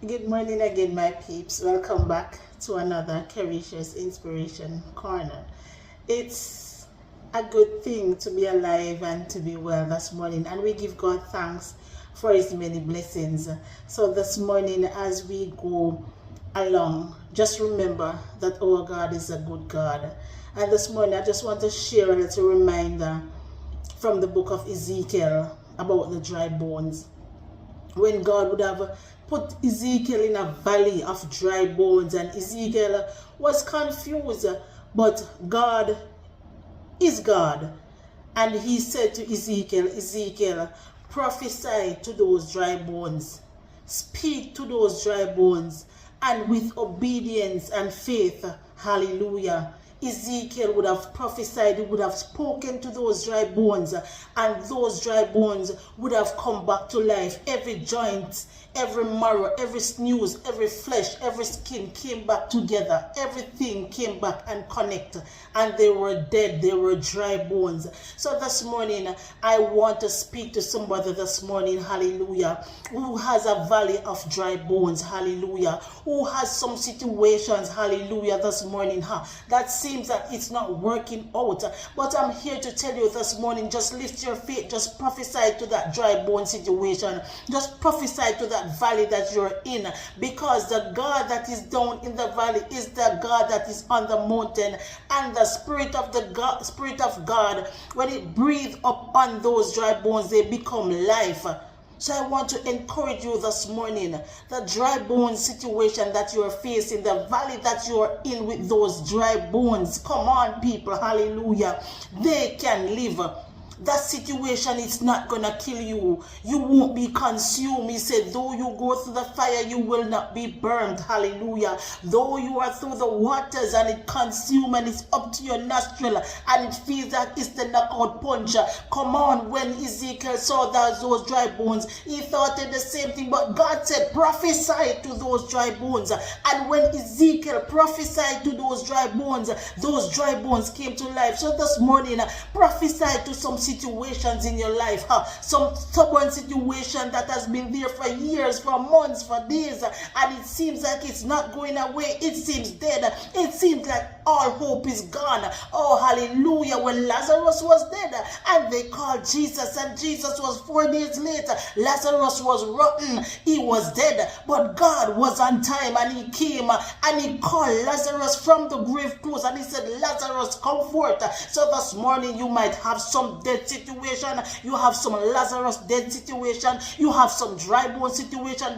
Good morning again, my peeps. Welcome back to another Caricious Inspiration Corner. It's a good thing to be alive and to be well this morning, and we give God thanks for His many blessings. So, this morning, as we go along, just remember that our God is a good God. And this morning, I just want to share a little reminder from the book of Ezekiel about the dry bones. When God would have put Ezekiel in a valley of dry bones, and Ezekiel was confused, but God is God. And he said to Ezekiel, prophesy to those dry bones, speak to those dry bones, and with obedience and faith, hallelujah, Ezekiel would have prophesied, he would have spoken to those dry bones, and those dry bones would have come back to life. Every joint, every marrow, every sinews, every flesh, every skin came back together. Everything came back and connected, and they were dead. They were dry bones. So this morning, I want to speak to somebody this morning, hallelujah, who has a valley of dry bones, hallelujah, who has some situations, hallelujah, this morning, that seems that it's not working out. But I'm here to tell you this morning, just lift your faith, just prophesy to that dry bone situation, just prophesy to that valley that you're in, because the God that is down in the valley is the God that is on the mountain, and the Spirit of God, when it breathes upon those dry bones, they become life. So I want to encourage you this morning, the dry bone situation that you are facing, the valley that you are in with those dry bones. Come on, people, hallelujah. They can live. That situation is not going to kill you. You won't be consumed. He said, though you go through the fire, you will not be burned. Hallelujah. Though you are through the waters and it consumes and it's up to your nostril and it feels like it's the knockout punch. Come on, when Ezekiel saw those dry bones, he thought it the same thing. But God said, prophesy to those dry bones. And when Ezekiel prophesied to those dry bones came to life. So this morning, prophesy to some situations in your life, some stubborn situation that has been there for years, for months, for days, and it seems like it's not going away. It seems dead. It seems like all hope is gone. Oh, hallelujah. When Lazarus was dead and they called Jesus, and Jesus was 4 days later, Lazarus was rotten. He was dead, but God was on time, and he came and he called Lazarus from the grave close, and he said, Lazarus, come forth. So this morning you might have some dead situation, you have some Lazarus dead situation, you have some dry bone situation.